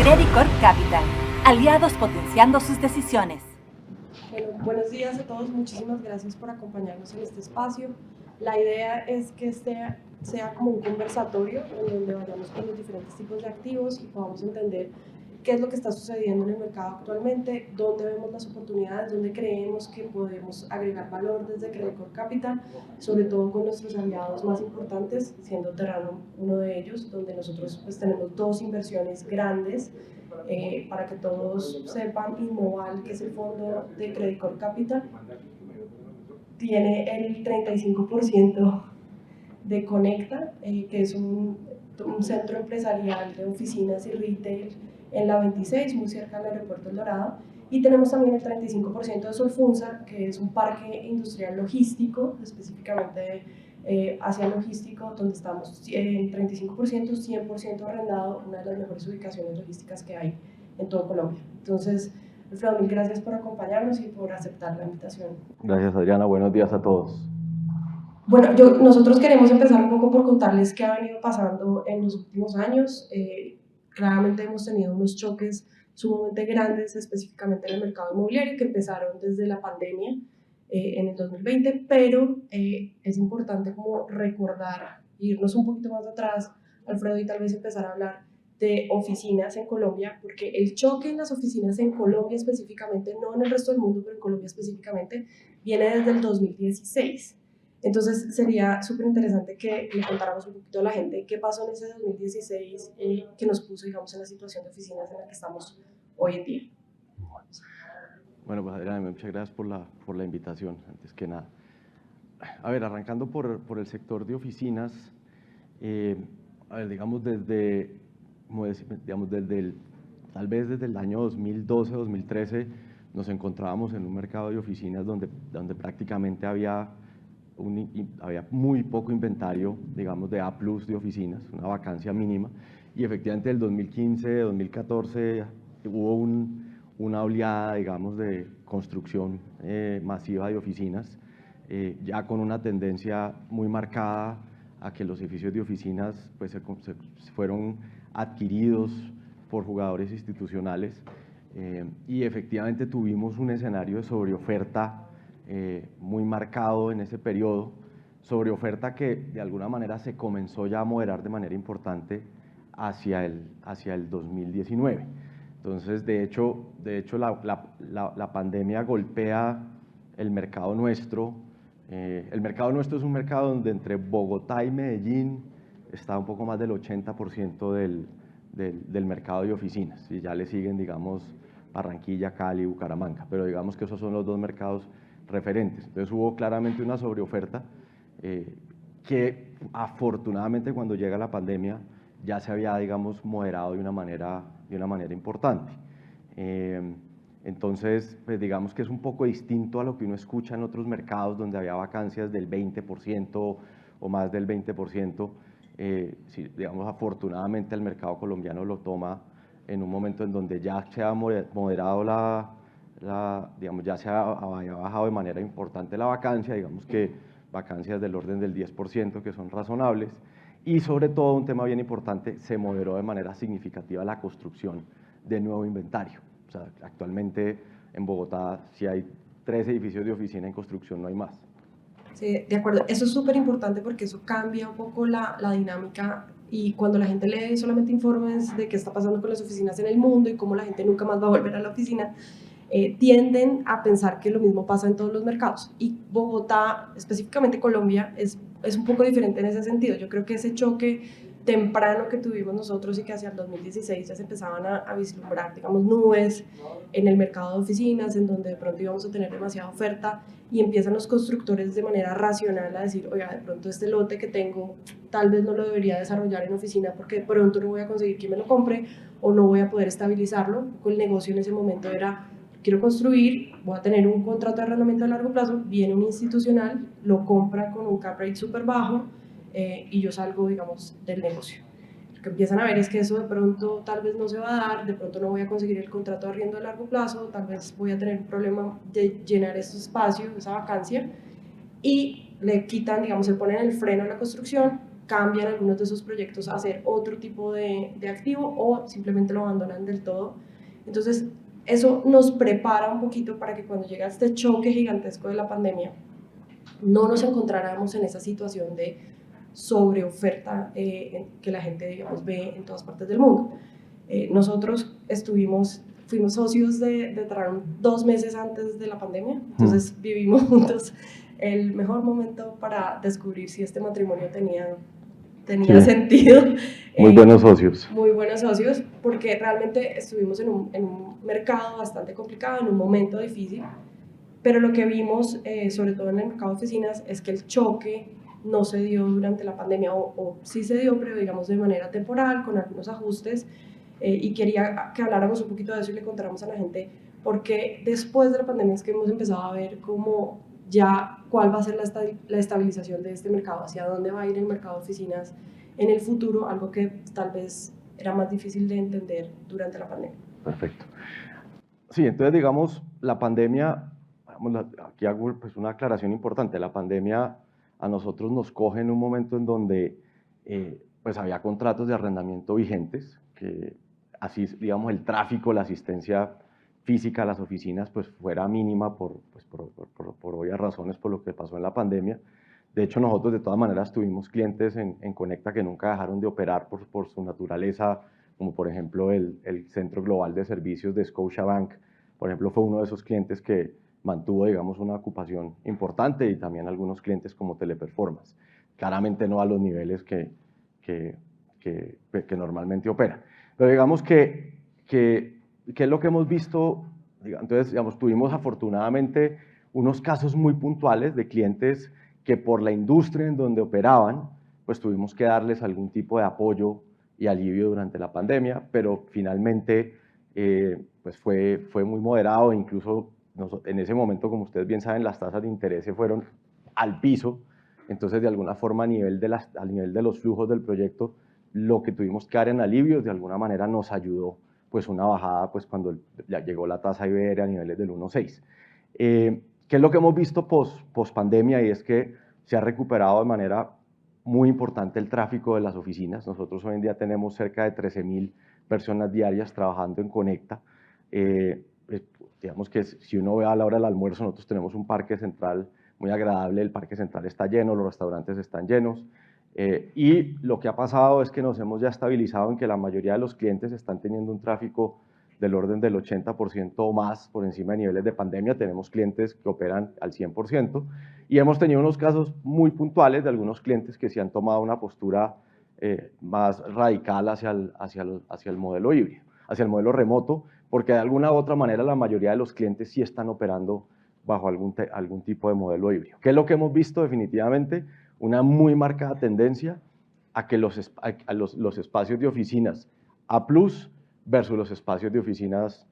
Credit Corp Capital, aliados potenciando sus decisiones. Bueno, buenos días a todos, muchísimas gracias por acompañarnos en este espacio. La idea es que este sea como un conversatorio en donde vayamos con los diferentes tipos de activos y podamos entender qué es lo que está sucediendo en el mercado actualmente, dónde vemos las oportunidades, dónde creemos que podemos agregar valor desde Credit Corp Capital, sobre todo con nuestros aliados más importantes, siendo Terrano uno de ellos, donde nosotros pues tenemos dos inversiones grandes. Para que todos sepan, Inmoval, que es el fondo de Credit Corp Capital, tiene el 35% de Conecta, que es un centro empresarial de oficinas y retail en la 26, muy cerca del aeropuerto El Dorado, y tenemos también el 35% de Solfunsa, que es un parque industrial logístico, específicamente hacia logístico, donde estamos en 35%, 100% arrendado, una de las mejores ubicaciones logísticas que hay en todo Colombia. Entonces, Alfredo, mil gracias por acompañarnos y por aceptar la invitación. Gracias, Adriana. Buenos días a todos. Bueno, nosotros queremos empezar un poco por contarles qué ha venido pasando en los últimos años. Claramente hemos tenido unos choques sumamente grandes, específicamente en el mercado inmobiliario, que empezaron desde la pandemia en el 2020, pero es importante como recordar, irnos un poquito más atrás, Alfredo, y tal vez empezar a hablar de oficinas en Colombia, porque el choque en las oficinas en Colombia específicamente, no en el resto del mundo, pero en Colombia específicamente, viene desde el 2016. Entonces sería súper interesante que le contáramos un poquito a la gente qué pasó en ese 2016 que nos puso, digamos, en la situación de oficinas en la que estamos hoy en día. Bueno, pues Adriana, muchas gracias por la invitación, antes que nada. A ver, arrancando por el sector de oficinas, a ver, digamos, tal vez desde el año 2012, 2013, nos encontrábamos en un mercado de oficinas donde prácticamente había muy poco inventario, digamos, de A+ de oficinas, una vacancia mínima, y efectivamente del 2015, 2014 hubo una oleada, digamos, de construcción masiva de oficinas, ya con una tendencia muy marcada a que los edificios de oficinas pues, se fueron adquiridos por jugadores institucionales, y efectivamente tuvimos un escenario de sobreoferta muy marcado en ese periodo, sobreoferta que de alguna manera se comenzó ya a moderar de manera importante hacia el 2019. Entonces, de hecho la pandemia golpea el mercado nuestro. El mercado nuestro es un mercado donde entre Bogotá y Medellín está un poco más del 80% del mercado de oficinas, y ya le siguen, digamos, Barranquilla, Cali, Bucaramanga, pero digamos que esos son los dos mercados referentes. Entonces hubo claramente una sobreoferta que afortunadamente cuando llega la pandemia ya se había, digamos, moderado de una manera importante. Entonces, pues digamos que es un poco distinto a lo que uno escucha en otros mercados donde había vacancias del 20% o más del 20%. Digamos, afortunadamente el mercado colombiano lo toma en un momento en donde ya se ha moderado digamos, ya se había bajado de manera importante la vacancia, digamos que vacancias del orden del 10%, que son razonables, y sobre todo un tema bien importante, se moderó de manera significativa la construcción de nuevo inventario. O sea, actualmente en Bogotá, si hay 3 edificios de oficina en construcción, no hay más. Sí, de acuerdo. Eso es súper importante porque eso cambia un poco la dinámica, y cuando la gente lee solamente informes de qué está pasando con las oficinas en el mundo y cómo la gente nunca más va a volver a la oficina, tienden a pensar que lo mismo pasa en todos los mercados. Y Bogotá, específicamente Colombia, es un poco diferente en ese sentido. Yo creo que ese choque temprano que tuvimos nosotros y que hacia el 2016 ya se empezaban a vislumbrar, digamos, nubes en el mercado de oficinas, en donde de pronto íbamos a tener demasiada oferta, y empiezan los constructores de manera racional a decir, oiga, de pronto este lote que tengo tal vez no lo debería desarrollar en oficina porque de pronto no voy a conseguir quien me lo compre o no voy a poder estabilizarlo. El negocio en ese momento era, quiero construir, voy a tener un contrato de arrendamiento a largo plazo, viene un institucional, lo compra con un cap rate súper bajo, y yo salgo, digamos, del negocio. Lo que empiezan a ver es que eso de pronto tal vez no se va a dar, de pronto no voy a conseguir el contrato de arriendo a largo plazo, tal vez voy a tener un problema de llenar ese espacio, esa vacancia, y le quitan, digamos, se ponen el freno a la construcción, cambian algunos de sus proyectos a hacer otro tipo de activo o simplemente lo abandonan del todo. Entonces, eso nos prepara un poquito para que cuando llega este choque gigantesco de la pandemia, no nos encontráramos en esa situación de sobreoferta que la gente, digamos, ve en todas partes del mundo. Nosotros fuimos socios de Terrarum 2 meses antes de la pandemia, entonces vivimos juntos el mejor momento para descubrir si este matrimonio tenía sentido. Muy buenos socios. Muy buenos socios, porque realmente estuvimos en un mercado bastante complicado, en un momento difícil, pero lo que vimos, sobre todo en el mercado de oficinas, es que el choque no se dio durante la pandemia, o sí se dio, pero digamos de manera temporal, con algunos ajustes, y quería que habláramos un poquito de eso y le contáramos a la gente por qué después de la pandemia es que hemos empezado a ver cómo ya cuál va a ser la estabilización de este mercado, hacia dónde va a ir el mercado de oficinas en el futuro, algo que tal vez era más difícil de entender durante la pandemia. Perfecto. Sí, entonces digamos, la pandemia, aquí hago pues una aclaración importante, la pandemia a nosotros nos coge en un momento en donde pues había contratos de arrendamiento vigentes, que así, digamos, el tráfico, la asistencia física a las oficinas pues fuera mínima por obvias razones por lo que pasó en la pandemia. De hecho, nosotros de todas maneras tuvimos clientes en Conecta que nunca dejaron de operar por su naturaleza, como por ejemplo el Centro Global de Servicios de Scotiabank, por ejemplo, fue uno de esos clientes que mantuvo, digamos, una ocupación importante, y también algunos clientes como Teleperformance. Claramente no a los niveles que normalmente operan. Pero digamos ¿qué es lo que hemos visto? Entonces, digamos, tuvimos afortunadamente unos casos muy puntuales de clientes que por la industria en donde operaban, pues tuvimos que darles algún tipo de apoyo y alivio durante la pandemia, pero finalmente pues fue muy moderado. Incluso en ese momento, como ustedes bien saben, las tasas de interés se fueron al piso, entonces de alguna forma a nivel de los flujos del proyecto, lo que tuvimos que dar en alivios de alguna manera nos ayudó pues una bajada pues cuando ya llegó la tasa IBR a niveles del 1.6. ¿Qué es lo que hemos visto post pandemia? Y es que se ha recuperado de manera muy importante el tráfico de las oficinas. Nosotros hoy en día tenemos cerca de 13.000 personas diarias trabajando en Conecta. Digamos que si uno ve a la hora del almuerzo, nosotros tenemos un parque central muy agradable, el parque central está lleno, los restaurantes están llenos, y lo que ha pasado es que nos hemos ya estabilizado en que la mayoría de los clientes están teniendo un tráfico del orden del 80% o más por encima de niveles de pandemia. Tenemos clientes que operan al 100%, y hemos tenido unos casos muy puntuales de algunos clientes que sí han tomado una postura más radical hacia el modelo híbrido, hacia el modelo remoto, porque de alguna u otra manera la mayoría de los clientes sí están operando bajo algún tipo de modelo híbrido. ¿Qué es lo que hemos visto? Definitivamente una muy marcada tendencia a que los espacios de oficinas A+ versus los espacios de oficinas,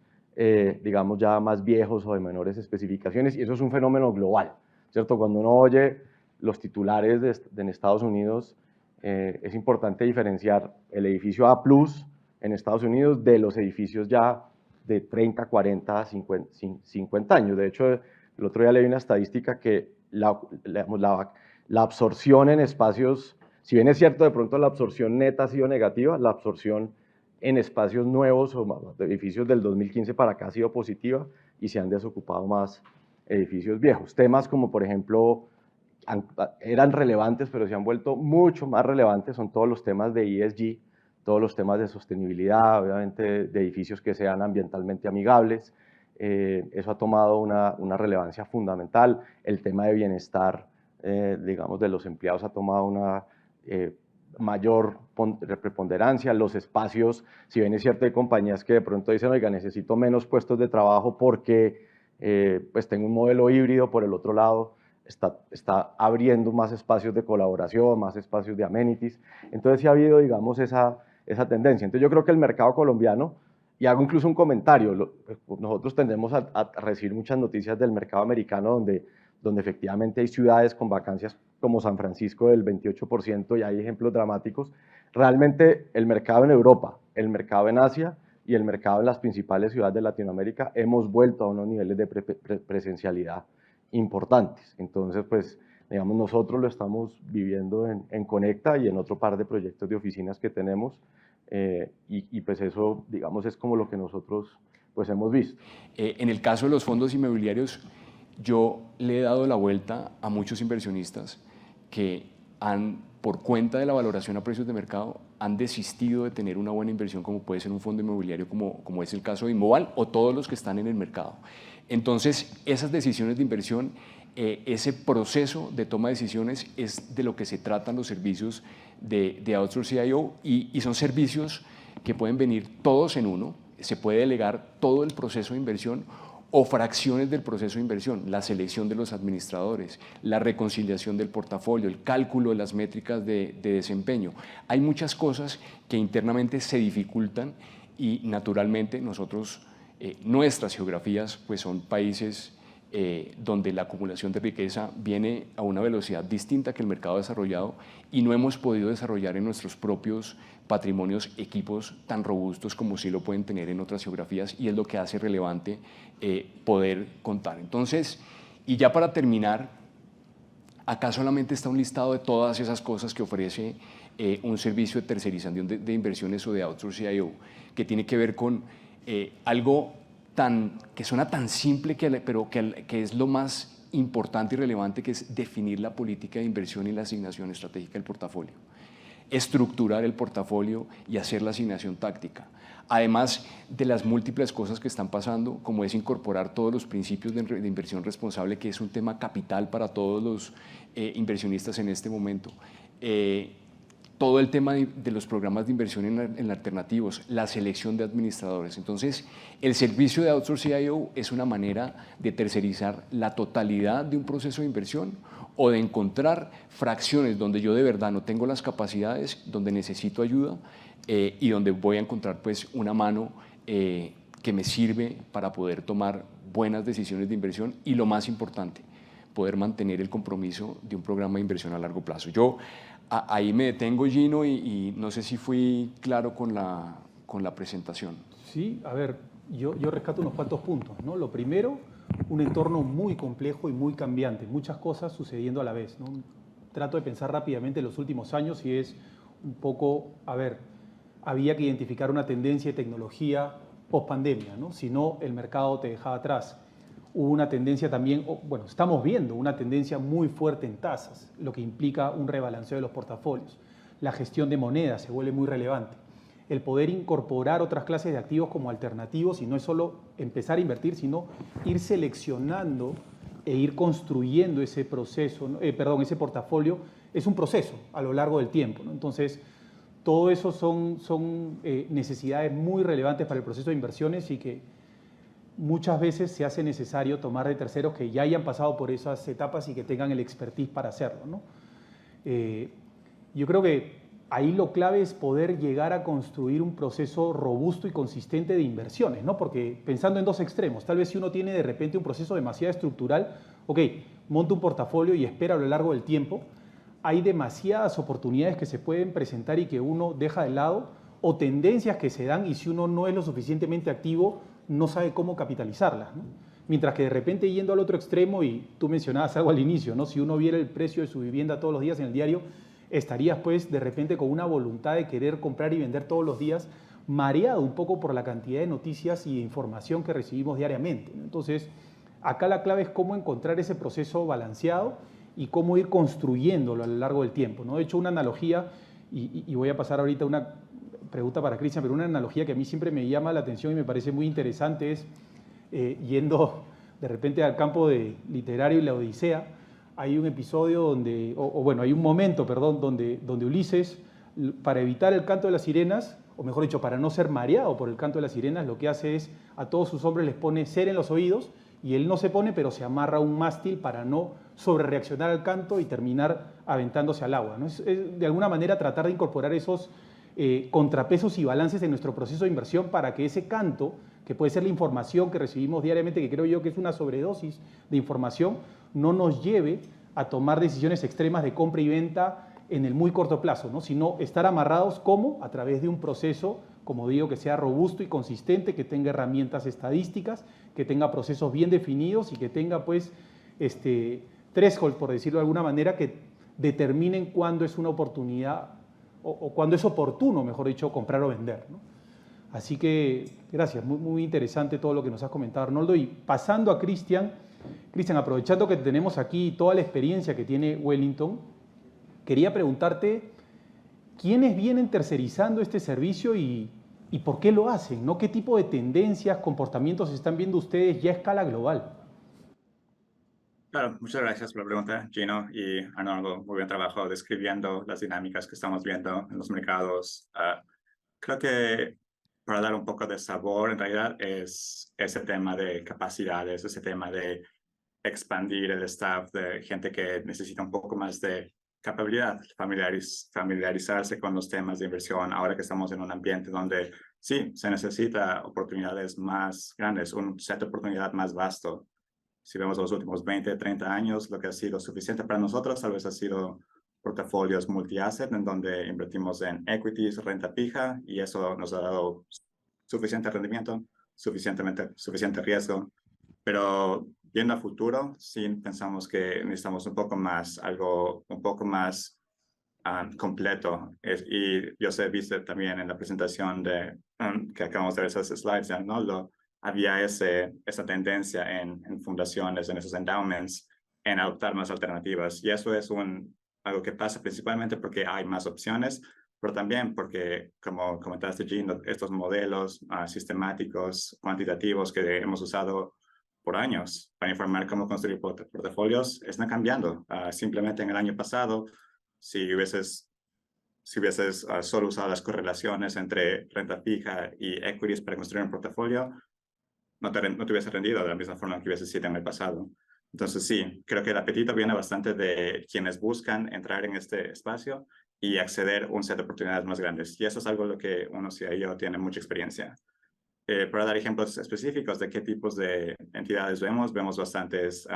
digamos, ya más viejos o de menores especificaciones, y eso es un fenómeno global, ¿cierto? Cuando uno oye los titulares en Estados Unidos, es importante diferenciar el edificio A+ en Estados Unidos de los edificios ya de 30, 40, 50 años. De hecho, el otro día leí una estadística que la absorción en espacios, si bien es cierto de pronto la absorción neta ha sido negativa, la absorción en espacios nuevos o edificios del 2015 para acá ha sido positiva, y se han desocupado más edificios viejos. Temas como, por ejemplo, eran relevantes, pero se han vuelto mucho más relevantes, son todos los temas de ESG, todos los temas de sostenibilidad, obviamente de edificios que sean ambientalmente amigables. Eso ha tomado una relevancia fundamental. El tema de bienestar, digamos, de los empleados ha tomado una mayor preponderancia. Los espacios, si bien es cierto, hay compañías que de pronto dicen, oiga, necesito menos puestos de trabajo porque pues tengo un modelo híbrido, por el otro lado está abriendo más espacios de colaboración, más espacios de amenities. Entonces sí ha habido, digamos, esa tendencia. Entonces yo creo que el mercado colombiano, y hago incluso un comentario, nosotros tendemos a recibir muchas noticias del mercado americano donde efectivamente hay ciudades con vacancias como San Francisco del 28%, y hay ejemplos dramáticos. Realmente el mercado en Europa, el mercado en Asia y el mercado en las principales ciudades de Latinoamérica hemos vuelto a unos niveles de presencialidad importantes. Entonces, pues Digamos, nosotros lo estamos viviendo en Conecta y en otro par de proyectos de oficinas que tenemos, y pues eso, digamos, es como lo que nosotros pues hemos visto. En el caso de los fondos inmobiliarios, yo le he dado la vuelta a muchos inversionistas que han, por cuenta de la valoración a precios de mercado, han desistido de tener una buena inversión como puede ser un fondo inmobiliario como es el caso de Inmoval o todos los que están en el mercado. Entonces, esas decisiones de inversión, ese proceso de toma de decisiones es de lo que se tratan los servicios de Outsource CIO y son servicios que pueden venir todos en uno. Se puede delegar todo el proceso de inversión o fracciones del proceso de inversión, la selección de los administradores, la reconciliación del portafolio, el cálculo de las métricas de desempeño. Hay muchas cosas que internamente se dificultan y naturalmente nosotros, nuestras geografías pues son países donde la acumulación de riqueza viene a una velocidad distinta que el mercado desarrollado y no hemos podido desarrollar en nuestros propios patrimonios equipos tan robustos como sí lo pueden tener en otras geografías y es lo que hace relevante poder contar. Entonces, y ya para terminar, acá solamente está un listado de todas esas cosas que ofrece un servicio de tercerización de inversiones o de Outsource CIO, que tiene que ver con algo que suena tan simple, pero que es lo más importante y relevante, que es definir la política de inversión y la asignación estratégica del portafolio, estructurar el portafolio y hacer la asignación táctica. Además de las múltiples cosas que están pasando, como es incorporar todos los principios de inversión responsable, que es un tema capital para todos los inversionistas en este momento. Todo el tema de los programas de inversión en alternativos, la selección de administradores. Entonces, el servicio de Outsource CIO es una manera de tercerizar la totalidad de un proceso de inversión o de encontrar fracciones donde yo de verdad no tengo las capacidades, donde necesito ayuda y donde voy a encontrar pues una mano que me sirve para poder tomar buenas decisiones de inversión y lo más importante, poder mantener el compromiso de un programa de inversión a largo plazo. Yo ahí me detengo, Gino, y no sé si fui claro con la presentación. Sí, a ver, yo rescato unos cuantos puntos, ¿no? Lo primero, un entorno muy complejo y muy cambiante, muchas cosas sucediendo a la vez, ¿no? Trato de pensar rápidamente en los últimos años y es un poco, a ver, había que identificar una tendencia de tecnología post-pandemia, ¿no? Si no, el mercado te dejaba atrás. Hubo una tendencia también, bueno, estamos viendo una tendencia muy fuerte en tasas, lo que implica un rebalanceo de los portafolios. La gestión de monedas se vuelve muy relevante. El poder incorporar otras clases de activos como alternativos, y no es solo empezar a invertir, sino ir seleccionando e ir construyendo ese proceso, ese portafolio, es un proceso a lo largo del tiempo, ¿no? Entonces, todo eso son necesidades muy relevantes para el proceso de inversiones y que muchas veces se hace necesario tomar de terceros que ya hayan pasado por esas etapas y que tengan el expertise para hacerlo, ¿no? Yo creo que ahí lo clave es poder llegar a construir un proceso robusto y consistente de inversiones, ¿no? Porque pensando en dos extremos, tal vez si uno tiene de repente un proceso demasiado estructural, ok, monta un portafolio y espera a lo largo del tiempo, hay demasiadas oportunidades que se pueden presentar y que uno deja de lado, o tendencias que se dan y si uno no es lo suficientemente activo, no sabe cómo capitalizarlas, ¿no? Mientras que de repente yendo al otro extremo, y tú mencionabas algo al inicio, ¿no? Si uno viera el precio de su vivienda todos los días en el diario, estarías pues de repente con una voluntad de querer comprar y vender todos los días, mareado un poco por la cantidad de noticias y de información que recibimos diariamente, ¿no? Entonces, acá la clave es cómo encontrar ese proceso balanceado y cómo ir construyéndolo a lo largo del tiempo, ¿no? De hecho, una analogía, y voy a pasar ahorita una pregunta para Cristian, pero una analogía que a mí siempre me llama la atención y me parece muy interesante es, yendo de repente al campo de literario y la Odisea, hay un episodio donde, bueno, hay un momento, perdón, donde Ulises, para evitar el canto de las sirenas, o mejor dicho, para no ser mareado por el canto de las sirenas, lo que hace es a todos sus hombres les pone cera en los oídos y él no se pone, pero se amarra a un mástil para no sobrereaccionar al canto y terminar aventándose al agua, ¿no? Es de alguna manera tratar de incorporar esos contrapesos y balances en nuestro proceso de inversión para que ese canto, que puede ser la información que recibimos diariamente, que creo yo que es una sobredosis de información, no nos lleve a tomar decisiones extremas de compra y venta en el muy corto plazo, ¿no? Sino estar amarrados, ¿cómo? A través de un proceso, como digo, que sea robusto y consistente, que tenga herramientas estadísticas, que tenga procesos bien definidos y que tenga pues thresholds, por decirlo de alguna manera, que determinen cuándo es una oportunidad o cuándo es oportuno, mejor dicho, comprar o vender, ¿no? Así que, gracias, muy interesante todo lo que nos has comentado, Arnoldo. Y pasando a Cristian, aprovechando que tenemos aquí toda la experiencia que tiene Wellington, quería preguntarte, ¿quiénes vienen tercerizando este servicio y por qué lo hacen, ¿no? ¿Qué tipo de tendencias, comportamientos están viendo ustedes ya a escala global? Claro, muchas gracias por la pregunta, Gino y Arnoldo. Muy buen trabajo describiendo las dinámicas que estamos viendo en los mercados. Creo que para dar un poco de sabor, en realidad, es ese tema de capacidades, ese tema de expandir el staff, de gente que necesita un poco más de capacidad, familiarizarse con los temas de inversión, ahora que estamos en un ambiente donde sí, se necesita oportunidades más grandes, un set de oportunidad más vasto. Si vemos los últimos 20, 30 años, lo que ha sido suficiente para nosotros tal vez ha sido portafolios multi-asset en donde invertimos en equities, renta fija, y eso nos ha dado suficiente rendimiento, suficiente riesgo. Pero viendo a futuro, sí pensamos que necesitamos algo un poco más completo. Y yo sé, viste también en la presentación que acabamos de ver esas slides de Arnoldo, había esa tendencia en fundaciones, en esos endowments, en adoptar más alternativas. Y eso es algo que pasa principalmente porque hay más opciones, pero también porque, como comentaste, Gino, estos modelos sistemáticos, cuantitativos que hemos usado por años para informar cómo construir portafolios están cambiando. Simplemente en el año pasado, si hubieses solo usado las correlaciones entre renta fija y equities para construir un portafolio, no te hubiese rendido de la misma forma que hubiese sido en el pasado. Entonces sí, creo que el apetito viene bastante de quienes buscan entrar en este espacio y acceder a un set de oportunidades más grandes. Y eso es algo en lo que uno CIO tiene mucha experiencia. Para dar ejemplos específicos de qué tipos de entidades vemos bastantes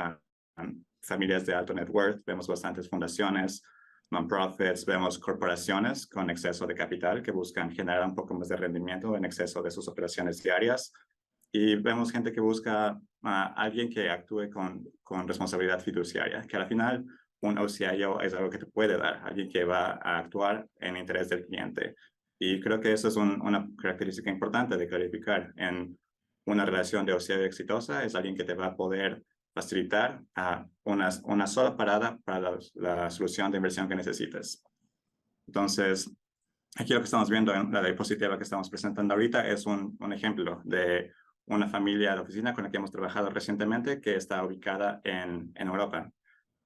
familias de alto net worth, vemos bastantes fundaciones, non-profits, vemos corporaciones con exceso de capital que buscan generar un poco más de rendimiento en exceso de sus operaciones diarias. Y vemos gente que busca a alguien que actúe con responsabilidad fiduciaria, que al final un OCIO es algo que te puede dar, alguien que va a actuar en interés del cliente. Y creo que eso es una característica importante de clarificar en una relación de OCIO exitosa, es alguien que te va a poder facilitar una sola parada para la solución de inversión que necesites. Entonces, aquí lo que estamos viendo en la diapositiva que estamos presentando ahorita es un ejemplo de una familia de oficina con la que hemos trabajado recientemente que está ubicada en Europa.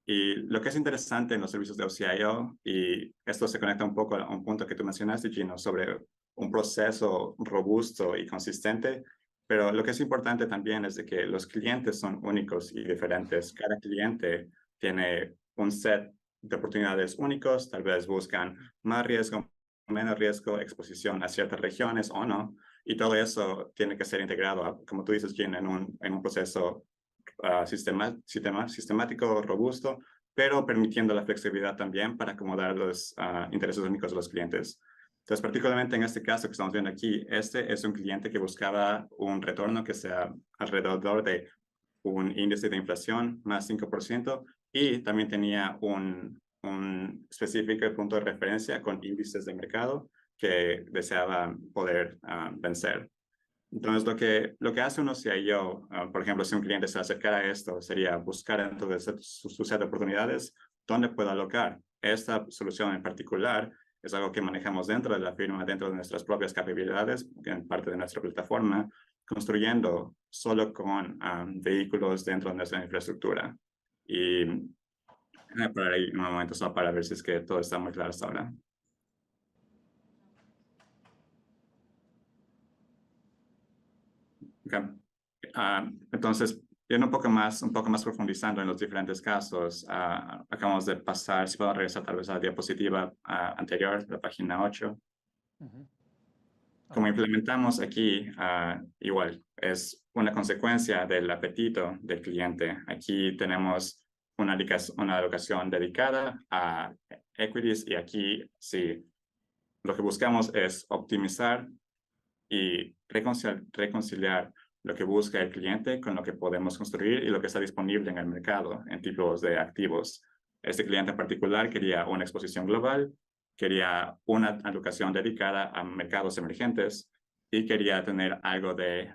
Y lo que es interesante en los servicios de OCIO, y esto se conecta un poco a un punto que tú mencionaste, Gino, sobre un proceso robusto y consistente, pero lo que es importante también es de que los clientes son únicos y diferentes. Cada cliente tiene un set de oportunidades únicos, tal vez buscan más riesgo, menos riesgo, exposición a ciertas regiones o no, y todo eso tiene que ser integrado, como tú dices, Gino, en un proceso sistemático, robusto, pero permitiendo la flexibilidad también para acomodar los intereses únicos de los clientes. Entonces, particularmente en este caso que estamos viendo aquí, este es un cliente que buscaba un retorno que sea alrededor de un índice de inflación más 5% y también tenía un específico punto de referencia con índices de mercado que deseaba poder vencer. Entonces, lo que hace uno CIO, por ejemplo, si un cliente se acercara a esto, sería buscar dentro de su set de oportunidades dónde puedo alocar. Esta solución en particular es algo que manejamos dentro de la firma, dentro de nuestras propias capacidades, en parte de nuestra plataforma, construyendo solo con vehículos dentro de nuestra infraestructura. Y por ahí un momento solo para ver si es que todo está muy claro hasta ahora. Okay. Entonces, yendo un poco más profundizando en los diferentes casos, acabamos de pasar, si puedo regresar tal vez a la diapositiva anterior, la página 8. Como implementamos aquí, igual, es una consecuencia del apetito del cliente. Aquí tenemos una alocación dedicada a equities y aquí sí, lo que buscamos es optimizar y reconciliar lo que busca el cliente con lo que podemos construir y lo que está disponible en el mercado en tipos de activos. Este cliente en particular quería una exposición global, quería una alocación dedicada a mercados emergentes y quería tener algo de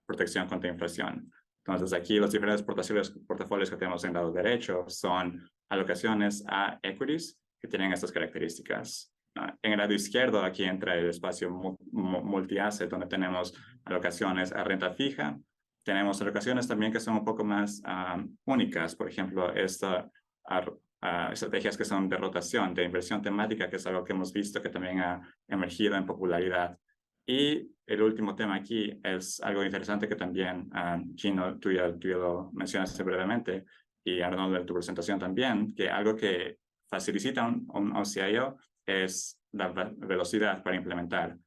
protección contra inflación. Entonces, aquí los diferentes portafolios que tenemos en el lado derecho son alocaciones a equities que tienen estas características. En el lado izquierdo, aquí entra el espacio multi-asset, donde tenemos alocaciones a renta fija. Tenemos alocaciones también que son un poco más únicas. Por ejemplo, estrategias que son de rotación, de inversión temática, que es algo que hemos visto que también ha emergido en popularidad. Y el último tema aquí es algo interesante que también, Gino, tú ya lo mencionaste brevemente, y Arnoldo en tu presentación también, que algo que facilita un OCIO es la velocidad para implementar.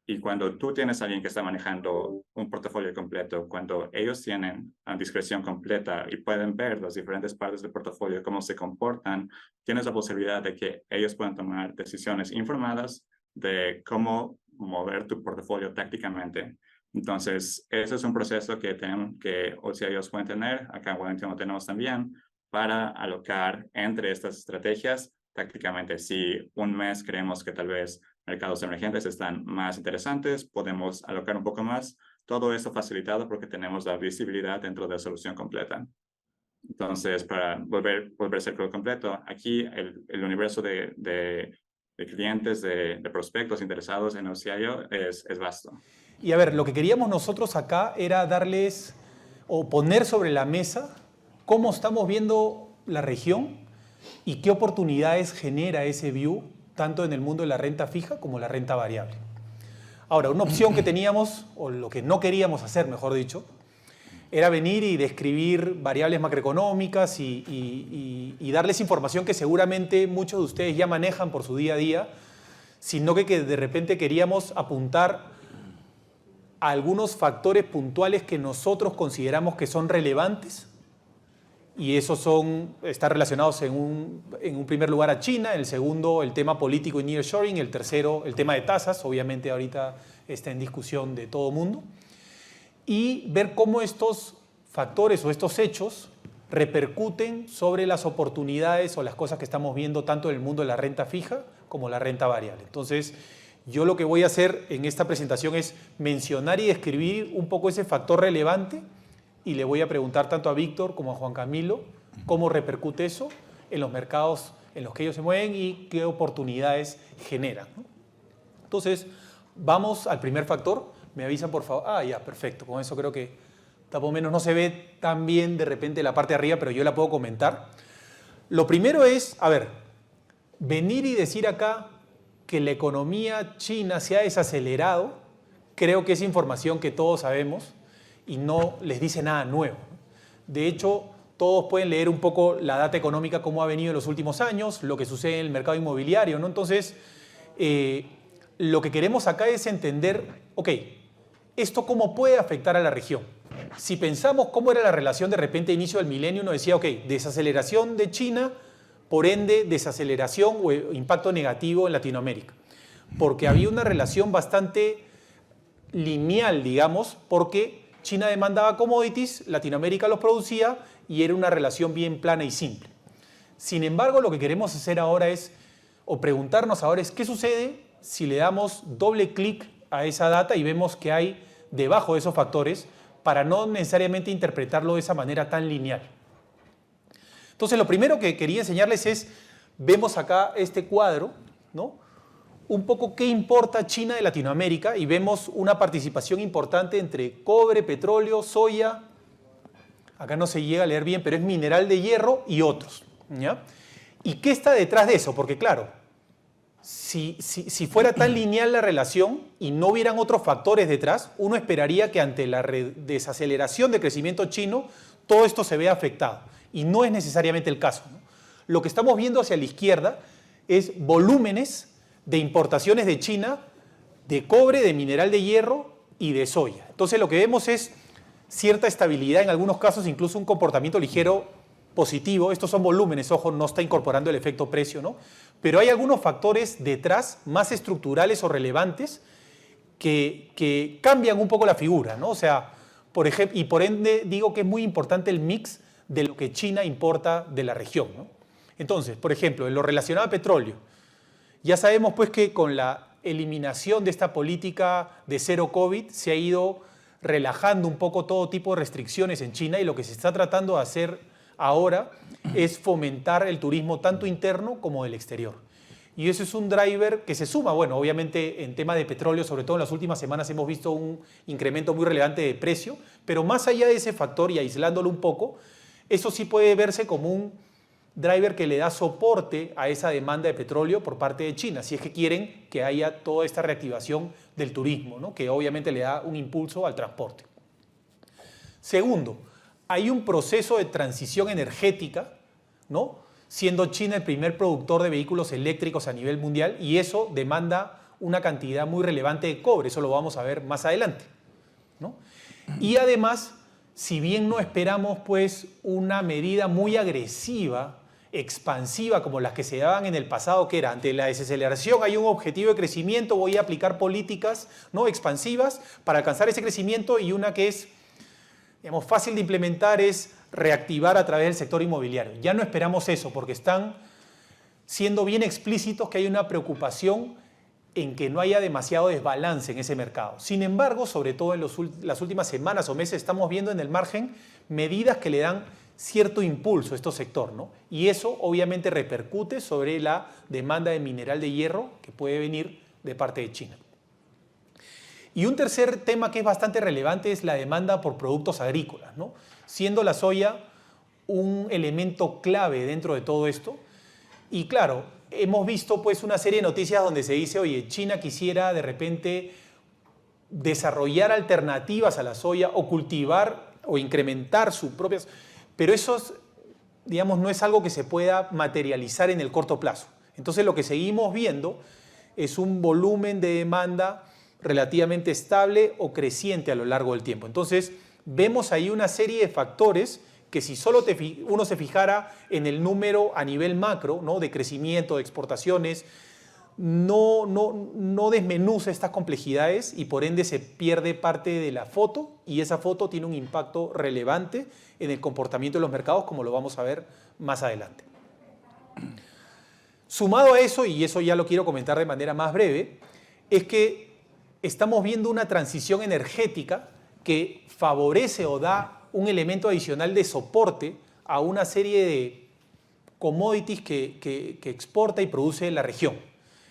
Y cuando tú tienes a alguien que está manejando un portafolio completo, cuando ellos tienen discreción completa y pueden ver las diferentes partes del portafolio, cómo se comportan, tienes la posibilidad de que ellos puedan tomar decisiones informadas de cómo mover tu portafolio tácticamente. Entonces, ese es un proceso que OCIOs pueden tener, acá en Wellington lo tenemos también, para alocar entre estas estrategias tácticamente. Si un mes creemos que tal vez mercados emergentes están más interesantes, podemos alocar un poco más. Todo esto facilitado porque tenemos la visibilidad dentro de la solución completa. Entonces, para volver a ser completo, aquí el universo de clientes, de prospectos interesados en OCIO es vasto. Y a ver, lo que queríamos nosotros acá era darles o poner sobre la mesa cómo estamos viendo la región y qué oportunidades genera ese view tanto en el mundo de la renta fija como la renta variable. Ahora, una opción que teníamos, o lo que no queríamos hacer, mejor dicho, era venir y describir variables macroeconómicas y darles información que seguramente muchos de ustedes ya manejan por su día a día, sino que de repente queríamos apuntar a algunos factores puntuales que nosotros consideramos que son relevantes, y esos están relacionados en un primer lugar a China, en el segundo el tema político y nearshoring, el tercero el tema de tasas, obviamente ahorita está en discusión de todo mundo, y ver cómo estos factores o estos hechos repercuten sobre las oportunidades o las cosas que estamos viendo tanto en el mundo de la renta fija como la renta variable. Entonces, yo lo que voy a hacer en esta presentación es mencionar y describir un poco ese factor relevante, y le voy a preguntar tanto a Víctor como a Juan Camilo cómo repercute eso en los mercados en los que ellos se mueven y qué oportunidades generan, ¿no? Entonces, vamos al primer factor. Me avisan, por favor. Ah, ya, perfecto. Con eso creo que por lo menos no se ve tan bien de repente la parte de arriba, pero yo la puedo comentar. Lo primero es, a ver, venir y decir acá que la economía china se ha desacelerado, creo que es información que todos sabemos y no les dice nada nuevo. De hecho, todos pueden leer un poco la data económica, cómo ha venido en los últimos años, lo que sucede en el mercado inmobiliario, ¿no? Entonces, lo que queremos acá es entender, ok, ¿esto cómo puede afectar a la región? Si pensamos cómo era la relación de repente a inicio del milenio, uno decía, ok, desaceleración de China, por ende, desaceleración o impacto negativo en Latinoamérica. Porque había una relación bastante lineal, digamos, porque China demandaba commodities, Latinoamérica los producía y era una relación bien plana y simple. Sin embargo, lo que queremos hacer ahora es, o preguntarnos ahora es, ¿qué sucede si le damos doble clic a esa data y vemos que hay debajo de esos factores para no necesariamente interpretarlo de esa manera tan lineal? Entonces, lo primero que quería enseñarles es, vemos acá este cuadro, ¿no? Un poco qué importa China de Latinoamérica y vemos una participación importante entre cobre, petróleo, soya, acá no se llega a leer bien, pero es mineral de hierro y otros, ¿ya? ¿Y qué está detrás de eso? Porque claro, si fuera tan lineal la relación y no hubieran otros factores detrás, uno esperaría que ante la desaceleración de crecimiento chino, todo esto se vea afectado. Y no es necesariamente el caso, ¿no? Lo que estamos viendo hacia la izquierda es volúmenes de importaciones de China de cobre, de mineral de hierro y de soya. Entonces lo que vemos es cierta estabilidad, en algunos casos incluso un comportamiento ligero positivo. Estos son volúmenes, ojo, no está incorporando el efecto precio, ¿no? Pero hay algunos factores detrás más estructurales o relevantes que cambian un poco la figura, ¿no? O sea, por ejemplo, y por ende digo que es muy importante el mix de lo que China importa de la región, ¿no? Entonces, por ejemplo, en lo relacionado a petróleo, ya sabemos pues que con la eliminación de esta política de cero COVID se ha ido relajando un poco todo tipo de restricciones en China, y lo que se está tratando de hacer ahora es fomentar el turismo tanto interno como del exterior. Y eso es un driver que se suma, bueno, obviamente en tema de petróleo, sobre todo en las últimas semanas hemos visto un incremento muy relevante de precio, pero más allá de ese factor y aislándolo un poco, eso sí puede verse como un driver que le da soporte a esa demanda de petróleo por parte de China, si es que quieren que haya toda esta reactivación del turismo, ¿no? Que obviamente le da un impulso al transporte. Segundo, hay un proceso de transición energética, ¿no? Siendo China el primer productor de vehículos eléctricos a nivel mundial, y eso demanda una cantidad muy relevante de cobre, eso lo vamos a ver más adelante, ¿no? Y además, si bien no esperamos pues una medida muy agresiva, expansiva como las que se daban en el pasado, que era ante la desaceleración hay un objetivo de crecimiento, voy a aplicar políticas, ¿no?, expansivas para alcanzar ese crecimiento, y una que es, digamos, fácil de implementar es reactivar a través del sector inmobiliario. Ya no esperamos eso, porque están siendo bien explícitos que hay una preocupación en que no haya demasiado desbalance en ese mercado. Sin embargo, sobre todo en las últimas semanas o meses, estamos viendo en el margen medidas que le dan cierto impulso a este sector, ¿no? Y eso obviamente repercute sobre la demanda de mineral de hierro que puede venir de parte de China. Y un tercer tema que es bastante relevante es la demanda por productos agrícolas, ¿no? Siendo la soya un elemento clave dentro de todo esto. Y claro, hemos visto pues una serie de noticias donde se dice, oye, China quisiera de repente desarrollar alternativas a la soya o cultivar o incrementar sus propias... Pero eso, digamos, no es algo que se pueda materializar en el corto plazo. Entonces lo que seguimos viendo es un volumen de demanda relativamente estable o creciente a lo largo del tiempo. Entonces vemos ahí una serie de factores que si solo uno se fijara en el número a nivel macro, ¿no?, de crecimiento, de exportaciones, no desmenuza estas complejidades y por ende se pierde parte de la foto, y esa foto tiene un impacto relevante en el comportamiento de los mercados, como lo vamos a ver más adelante. Sumado a eso, y eso ya lo quiero comentar de manera más breve, es que estamos viendo una transición energética que favorece o da un elemento adicional de soporte a una serie de commodities que exporta y produce la región.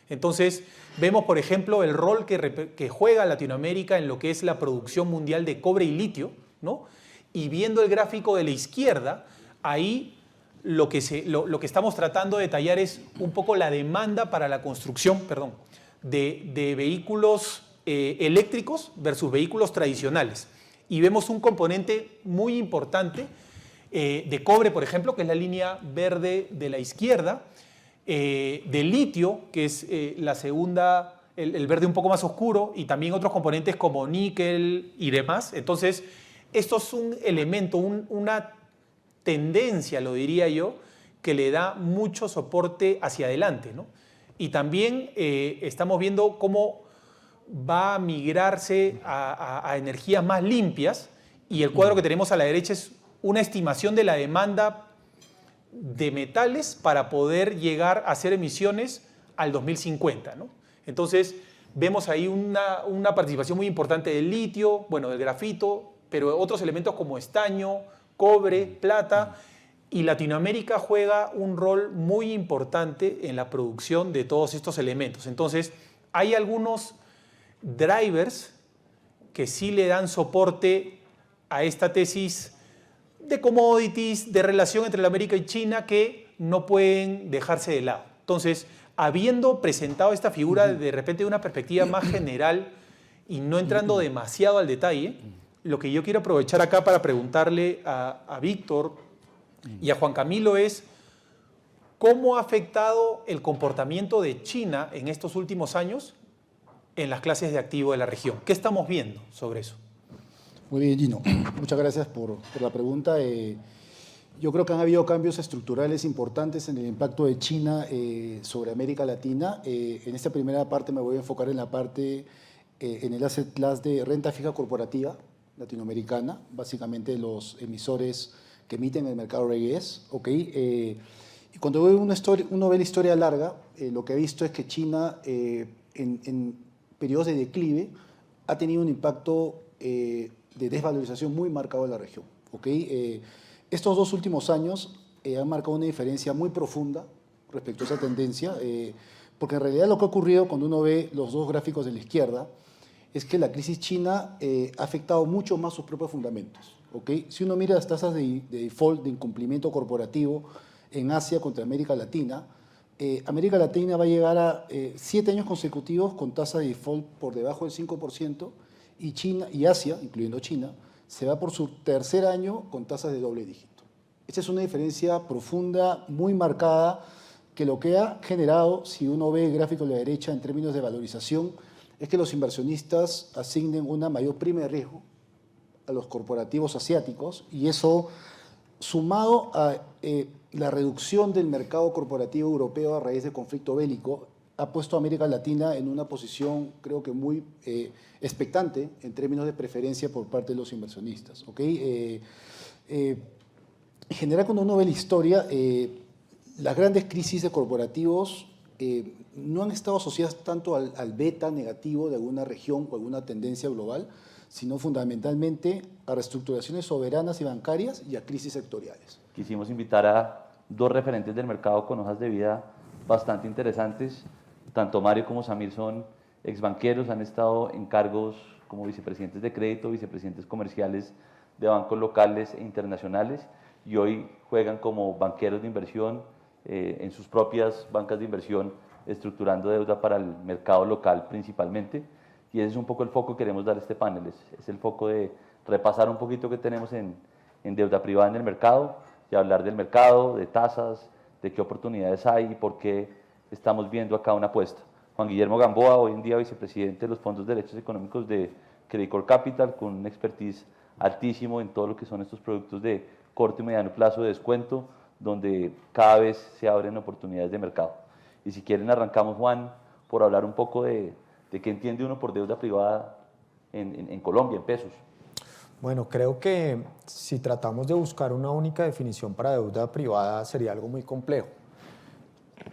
Entonces, vemos, por ejemplo, el rol que juega Latinoamérica en lo que es la producción mundial de cobre y litio, ¿no? Y viendo el gráfico de la izquierda, ahí lo que estamos tratando de detallar es un poco la demanda para la construcción, de vehículos eléctricos versus vehículos tradicionales. Y vemos un componente muy importante de cobre, por ejemplo, que es la línea verde de la izquierda, de litio, que es la segunda, el verde un poco más oscuro, y también otros componentes como níquel y demás. Entonces, esto es un elemento, una tendencia, lo diría yo, que le da mucho soporte hacia adelante, ¿no? Y también estamos viendo cómo va a migrarse a energías más limpias, y el cuadro que tenemos a la derecha es una estimación de la demanda de metales para poder llegar a hacer emisiones al 2050, ¿no? Entonces, vemos ahí una participación muy importante del litio, bueno, del grafito, pero otros elementos como estaño, cobre, plata, y Latinoamérica juega un rol muy importante en la producción de todos estos elementos. Entonces, hay algunos drivers que sí le dan soporte a esta tesis de commodities, de relación entre la América y China, que no pueden dejarse de lado. Entonces, habiendo presentado esta figura de repente de una perspectiva más general y no entrando demasiado al detalle, lo que yo quiero aprovechar acá para preguntarle a Víctor y a Juan Camilo es ¿cómo ha afectado el comportamiento de China en estos últimos años en las clases de activo de la región? ¿Qué estamos viendo sobre eso? Muy bien, Gino. Muchas gracias por la pregunta. Yo creo que han habido cambios estructurales importantes en el impacto de China sobre América Latina. En esta primera parte me voy a enfocar en la parte, en el asset class de renta fija corporativa, latinoamericana, básicamente los emisores que emiten en el mercado RGS, ¿ok? Y cuando uno ve la historia larga, lo que ha visto es que China en periodos de declive ha tenido un impacto de desvalorización muy marcado en la región, ¿ok? Estos 2 últimos años han marcado una diferencia muy profunda respecto a esa tendencia, porque en realidad lo que ha ocurrido cuando uno ve los 2 gráficos de la izquierda es que la crisis china ha afectado mucho más sus propios fundamentos, ¿ok? Si uno mira las tasas de default, de incumplimiento corporativo en Asia contra América Latina, América Latina va a llegar a 7 años consecutivos con tasa de default por debajo del 5%, y China y Asia, incluyendo China, se va por su 3er año con tasas de doble dígito. Esta es una diferencia profunda, muy marcada, que lo que ha generado, si uno ve el gráfico a la derecha en términos de valorización, es que los inversionistas asignen una mayor prima de riesgo a los corporativos asiáticos, y eso, sumado a la reducción del mercado corporativo europeo a raíz del conflicto bélico, ha puesto a América Latina en una posición, creo que muy expectante en términos de preferencia por parte de los inversionistas, ¿ok? En general, cuando uno ve la historia, las grandes crisis de corporativos no han estado asociadas tanto al beta negativo de alguna región o alguna tendencia global, sino fundamentalmente a reestructuraciones soberanas y bancarias y a crisis sectoriales. Quisimos invitar a 2 referentes del mercado con hojas de vida bastante interesantes. Tanto Mario como Samir son exbanqueros, han estado en cargos como vicepresidentes de crédito, vicepresidentes comerciales de bancos locales e internacionales, y hoy juegan como banqueros de inversión en sus propias bancas de inversión, estructurando deuda para el mercado local principalmente. Y ese es un poco el foco que queremos dar a este panel, es el foco de repasar un poquito qué tenemos en deuda privada en el mercado, y hablar del mercado, de tasas, de qué oportunidades hay y por qué estamos viendo acá una apuesta. Juan Guillermo Gamboa, hoy en día vicepresidente de los fondos de derechos económicos de Credicorp Capital, con un expertise altísimo en todo lo que son estos productos de corto y mediano plazo de descuento, donde cada vez se abren oportunidades de mercado. Y si quieren arrancamos, Juan, por hablar un poco de qué entiende uno por deuda privada en Colombia, en pesos. Bueno, creo que si tratamos de buscar una única definición para deuda privada sería algo muy complejo,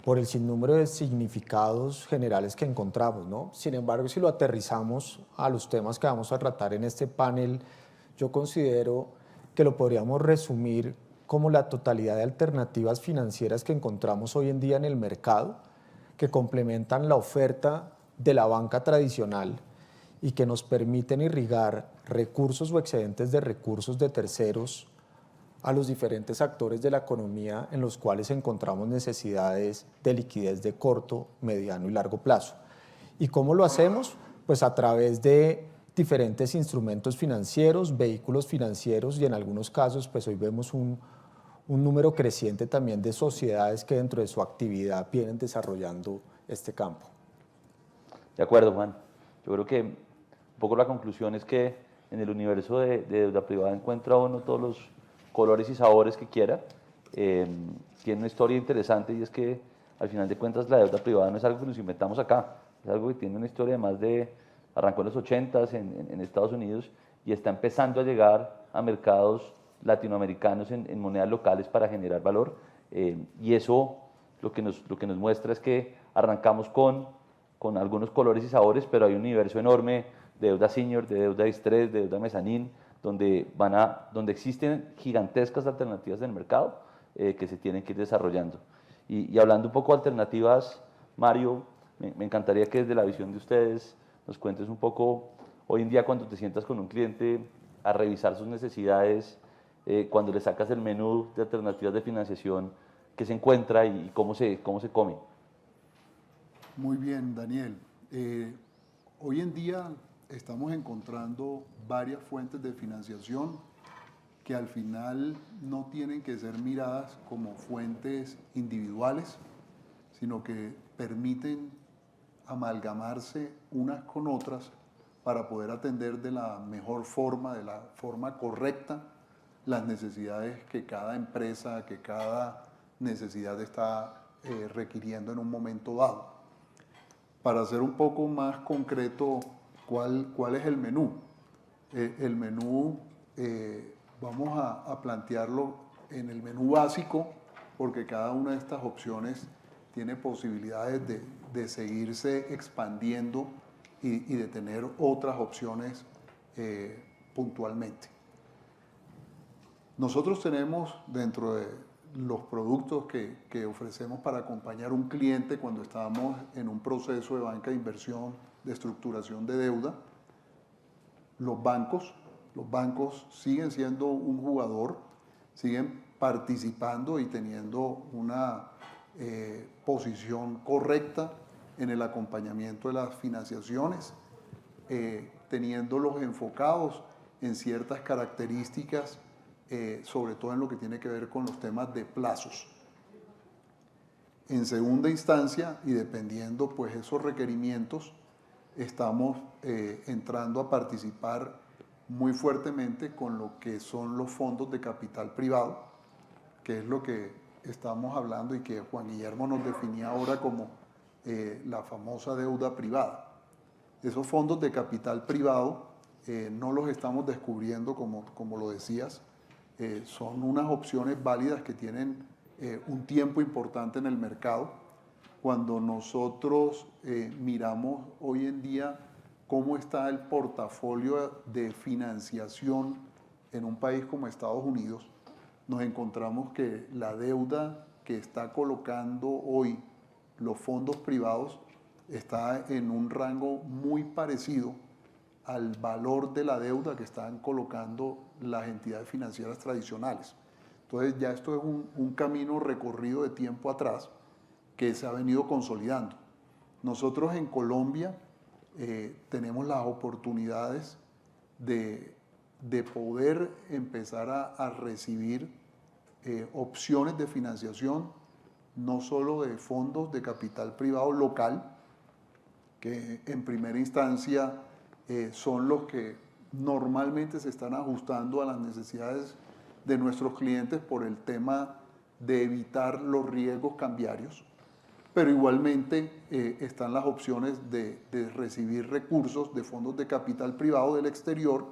por el sinnúmero de significados generales que encontramos, ¿no? Sin embargo, si lo aterrizamos a los temas que vamos a tratar en este panel, yo considero que lo podríamos resumir como la totalidad de alternativas financieras que encontramos hoy en día en el mercado, que complementan la oferta de la banca tradicional y que nos permiten irrigar recursos o excedentes de recursos de terceros a los diferentes actores de la economía en los cuales encontramos necesidades de liquidez de corto, mediano y largo plazo. ¿Y cómo lo hacemos? Pues a través de diferentes instrumentos financieros, vehículos financieros, y en algunos casos pues hoy vemos un número creciente también de sociedades que dentro de su actividad vienen desarrollando este campo. De acuerdo, Juan. Yo creo que un poco la conclusión es que en el universo de deuda privada encuentra uno todos los colores y sabores que quiera. Tiene una historia interesante, y es que al final de cuentas la deuda privada no es algo que nos inventamos acá, es algo que tiene una historia de más de, arrancó en los 80s en Estados Unidos y está empezando a llegar a mercados latinoamericanos en monedas locales para generar valor, y eso lo que nos muestra es que arrancamos con algunos colores y sabores, pero hay un universo enorme de deuda senior, de deuda distress, de deuda mezzanine, donde existen gigantescas alternativas en el mercado que se tienen que ir desarrollando. Y hablando un poco de alternativas, Mario, me encantaría que desde la visión de ustedes nos cuentes un poco, hoy en día cuando te sientas con un cliente a revisar sus necesidades, cuando le sacas el menú de alternativas de financiación, ¿qué se encuentra y cómo se come? Muy bien, Daniel. Hoy en día estamos encontrando varias fuentes de financiación que al final no tienen que ser miradas como fuentes individuales, sino que permiten amalgamarse unas con otras para poder atender de la mejor forma, de la forma correcta, las necesidades que cada empresa, que cada necesidad está requiriendo en un momento dado. Para ser un poco más concreto, ¿cuál es el menú? El menú vamos a plantearlo en el menú básico, porque cada una de estas opciones tiene posibilidades de seguirse expandiendo y de tener otras opciones puntualmente. Nosotros tenemos dentro de los productos que ofrecemos para acompañar a un cliente cuando estamos en un proceso de banca de inversión, de estructuración de deuda, los bancos siguen siendo un jugador, siguen participando y teniendo una posición correcta en el acompañamiento de las financiaciones, teniéndolos enfocados en ciertas características, sobre todo en lo que tiene que ver con los temas de plazos. En segunda instancia, y dependiendo pues esos requerimientos, estamos entrando a participar muy fuertemente con lo que son los fondos de capital privado, que es lo que estamos hablando y que Juan Guillermo nos definía ahora como la famosa deuda privada. Esos fondos de capital privado no los estamos descubriendo como lo decías, son unas opciones válidas que tienen un tiempo importante en el mercado. Cuando nosotros miramos hoy en día cómo está el portafolio de financiación en un país como Estados Unidos, nos encontramos que la deuda que está colocando hoy los fondos privados está en un rango muy parecido al valor de la deuda que están colocando las entidades financieras tradicionales. Entonces ya esto es un camino recorrido de tiempo atrás que se ha venido consolidando. Nosotros en Colombia tenemos las oportunidades de poder empezar a recibir opciones de financiación, no solo de fondos de capital privado local, que en primera instancia son los que normalmente se están ajustando a las necesidades de nuestros clientes por el tema de evitar los riesgos cambiarios, pero igualmente están las opciones de recibir recursos de fondos de capital privado del exterior,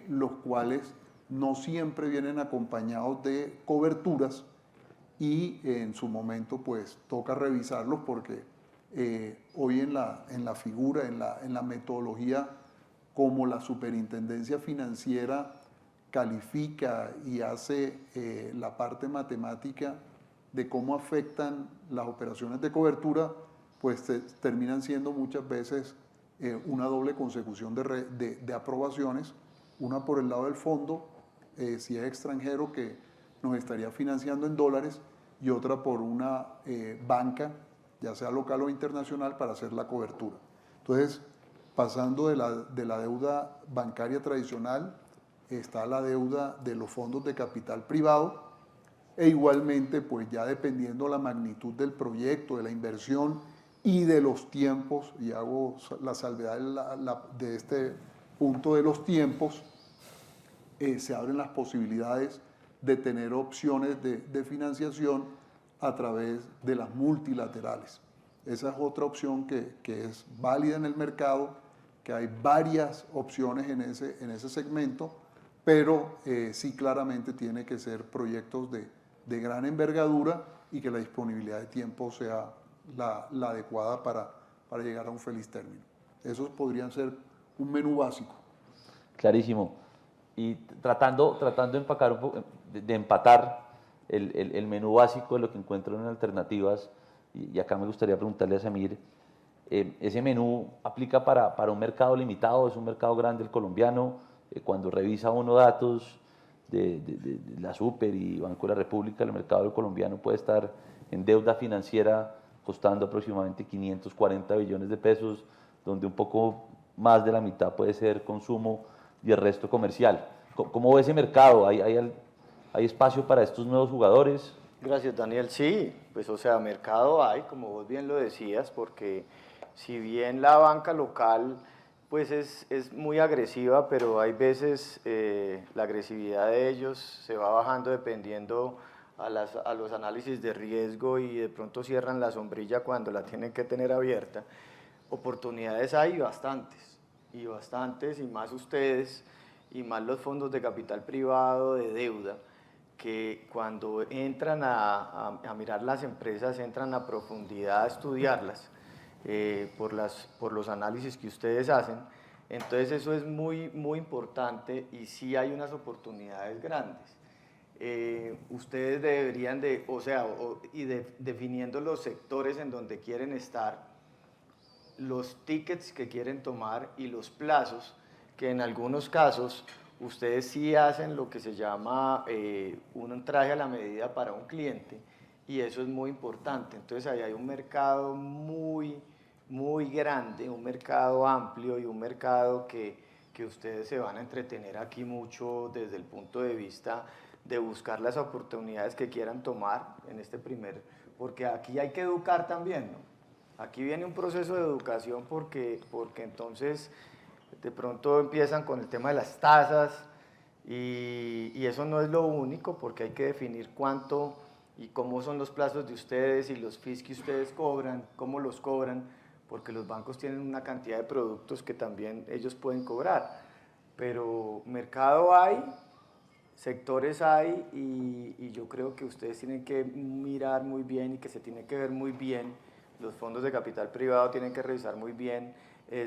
los cuales no siempre vienen acompañados de coberturas y en su momento pues toca revisarlos porque hoy en la figura, en la metodología, como la superintendencia financiera califica y hace la parte matemática de cómo afectan las operaciones de cobertura, pues terminan siendo muchas veces una doble consecución de aprobaciones, una por el lado del fondo, si es extranjero que nos estaría financiando en dólares, y otra por una banca, ya sea local o internacional, para hacer la cobertura. Entonces, pasando de la deuda bancaria tradicional, está la deuda de los fondos de capital privado, e igualmente, pues ya dependiendo la magnitud del proyecto, de la inversión y de los tiempos, y hago la salvedad de este punto de los tiempos, se abren las posibilidades de tener opciones de financiación a través de las multilaterales. Esa es otra opción que es válida en el mercado, que hay varias opciones en ese segmento, pero sí claramente tiene que ser proyectos de gran envergadura y que la disponibilidad de tiempo sea la adecuada para llegar a un feliz término. Esos podrían ser un menú básico. Clarísimo. Y tratando de empacar un poco, de empatar el menú básico de lo que encuentro en alternativas, y acá me gustaría preguntarle a Samir, ¿ese menú aplica para un mercado limitado? ¿Es un mercado grande el colombiano? Cuando revisa uno datos de la Super y Banco de la República, el mercado del colombiano puede estar en deuda financiera costando aproximadamente 540 billones de pesos, donde un poco más de la mitad puede ser consumo y el resto comercial. ¿Cómo ve ese mercado? ¿Hay espacio para estos nuevos jugadores? Gracias, Daniel. Sí, pues o sea, mercado hay, como vos bien lo decías, porque si bien la banca local pues es muy agresiva, pero hay veces la agresividad de ellos se va bajando dependiendo a los análisis de riesgo y de pronto cierran la sombrilla cuando la tienen que tener abierta. Oportunidades hay bastantes. y bastantes, y más ustedes, y más los fondos de capital privado, de deuda, que cuando entran a mirar las empresas, entran a profundidad a estudiarlas por los análisis que ustedes hacen. Entonces eso es muy, muy importante y sí hay unas oportunidades grandes. Ustedes deberían de, definiendo los sectores en donde quieren estar, los tickets que quieren tomar y los plazos, que en algunos casos ustedes sí hacen lo que se llama un traje a la medida para un cliente, y eso es muy importante. Entonces ahí hay un mercado muy, muy grande, un mercado amplio y un mercado que ustedes se van a entretener aquí mucho desde el punto de vista de buscar las oportunidades que quieran tomar en este porque aquí hay que educar también, ¿no? Aquí viene un proceso de educación porque entonces de pronto empiezan con el tema de las tasas y eso no es lo único, porque hay que definir cuánto y cómo son los plazos de ustedes y los fees que ustedes cobran, cómo los cobran, porque los bancos tienen una cantidad de productos que también ellos pueden cobrar. Pero mercado hay, sectores hay y yo creo que ustedes tienen que mirar muy bien y que se tiene que ver muy bien. Los fondos de capital privado tienen que revisar muy bien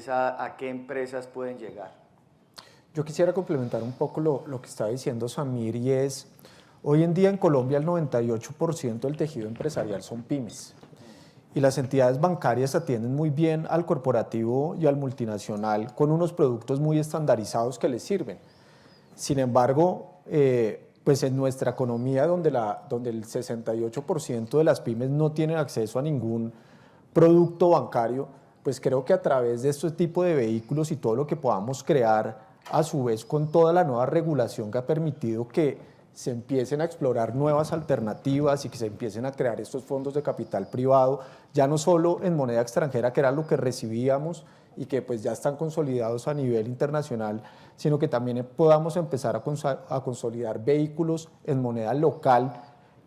a qué empresas pueden llegar. Yo quisiera complementar un poco lo que está diciendo Samir, y es, hoy en día en Colombia el 98% del tejido empresarial son pymes, y las entidades bancarias atienden muy bien al corporativo y al multinacional con unos productos muy estandarizados que les sirven. Sin embargo, pues en nuestra economía, donde el 68% de las pymes no tienen acceso a ningún producto bancario, pues creo que a través de este tipo de vehículos y todo lo que podamos crear, a su vez con toda la nueva regulación que ha permitido que se empiecen a explorar nuevas alternativas y que se empiecen a crear estos fondos de capital privado, ya no solo en moneda extranjera, que era lo que recibíamos y que pues ya están consolidados a nivel internacional, sino que también podamos empezar a consolidar vehículos en moneda local,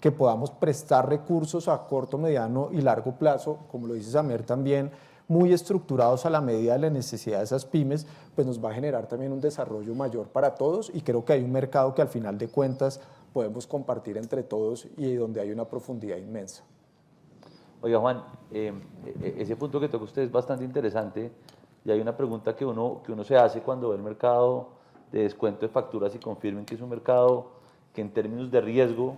que podamos prestar recursos a corto, mediano y largo plazo, como lo dice Samer también, muy estructurados a la medida de la necesidad de esas pymes, pues nos va a generar también un desarrollo mayor para todos, y creo que hay un mercado que al final de cuentas podemos compartir entre todos y donde hay una profundidad inmensa. Oiga, Juan, ese punto que toca usted es bastante interesante, y hay una pregunta que uno se hace cuando ve el mercado de descuento de facturas y confirmen que es un mercado que en términos de riesgo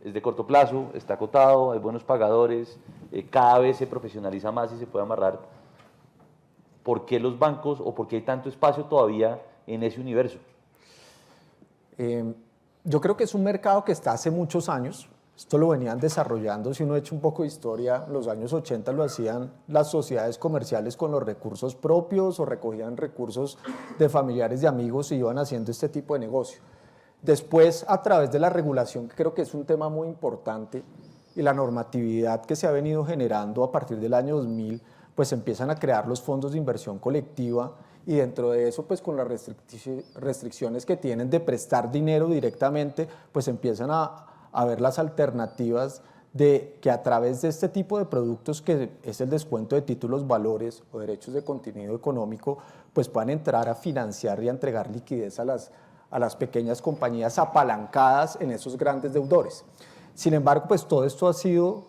es de corto plazo, está acotado, hay buenos pagadores, cada vez se profesionaliza más y se puede amarrar. ¿Por qué los bancos o por qué hay tanto espacio todavía en ese universo? Yo creo que es un mercado que está hace muchos años. Esto lo venían desarrollando, si uno echa un poco de historia, los años 80 lo hacían las sociedades comerciales con los recursos propios o recogían recursos de familiares y amigos y iban haciendo este tipo de negocio. Después, a través de la regulación, que creo que es un tema muy importante, y la normatividad que se ha venido generando a partir del año 2000, pues empiezan a crear los fondos de inversión colectiva, y dentro de eso, pues con las restricciones que tienen de prestar dinero directamente, pues empiezan a ver las alternativas de que a través de este tipo de productos, que es el descuento de títulos, valores o derechos de contenido económico, pues puedan entrar a financiar y a entregar liquidez a las pequeñas compañías apalancadas en esos grandes deudores. Sin embargo, pues todo esto ha sido,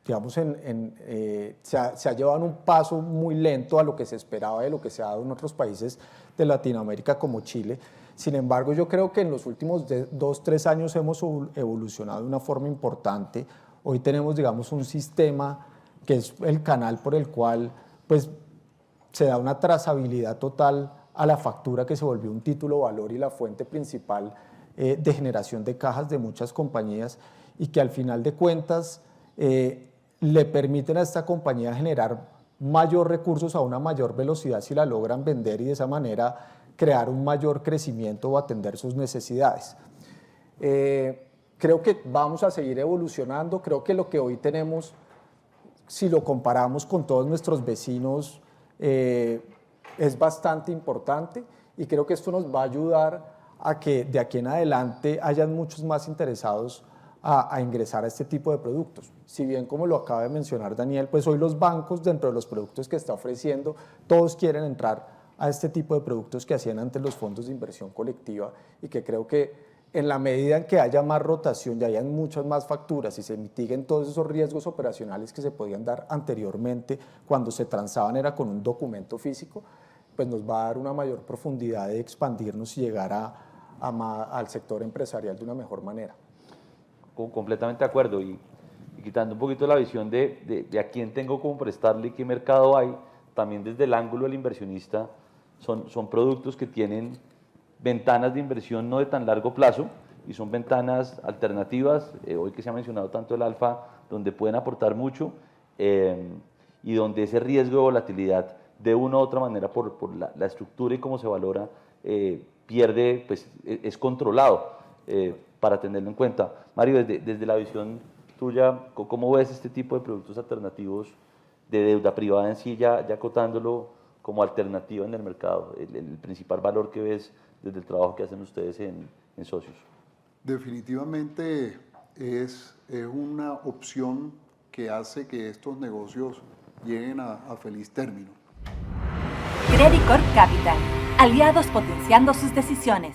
digamos, se ha llevado un paso muy lento a lo que se esperaba de lo que se ha dado en otros países de Latinoamérica como Chile. Sin embargo, yo creo que en los últimos 2-3 años hemos evolucionado de una forma importante. Hoy tenemos, digamos, un sistema que es el canal por el cual pues, se da una trazabilidad total a la factura, que se volvió un título valor y la fuente principal de generación de cajas de muchas compañías, y que al final de cuentas le permiten a esta compañía generar mayor recursos a una mayor velocidad si la logran vender, y de esa manera crear un mayor crecimiento o atender sus necesidades. Creo que vamos a seguir evolucionando. Creo que lo que hoy tenemos, si lo comparamos con todos nuestros vecinos, es bastante importante, y creo que esto nos va a ayudar a que de aquí en adelante hayan muchos más interesados a ingresar a este tipo de productos. Si bien, como lo acaba de mencionar Daniel, pues hoy los bancos, dentro de los productos que está ofreciendo, todos quieren entrar a este tipo de productos que hacían antes los fondos de inversión colectiva, y que creo que en la medida en que haya más rotación y hayan muchas más facturas y se mitiguen todos esos riesgos operacionales que se podían dar anteriormente cuando se transaban era con un documento físico, pues nos va a dar una mayor profundidad de expandirnos y llegar al sector empresarial de una mejor manera. Completamente de acuerdo, y quitando un poquito la visión de a quién tengo como prestarle y qué mercado hay, también desde el ángulo del inversionista, son productos que tienen ventanas de inversión no de tan largo plazo, y son ventanas alternativas, hoy que se ha mencionado tanto el alfa, donde pueden aportar mucho, y donde ese riesgo de volatilidad, de una u otra manera, por la estructura y cómo se valora, pierde, pues es controlado, para tenerlo en cuenta. Mario, desde la visión tuya, ¿cómo ves este tipo de productos alternativos de deuda privada en sí, ya acotándolo como alternativa en el mercado? El principal valor que ves desde el trabajo que hacen ustedes en socios. Definitivamente es una opción que hace que estos negocios lleguen a feliz término. Credit Corp Capital. Aliados potenciando sus decisiones.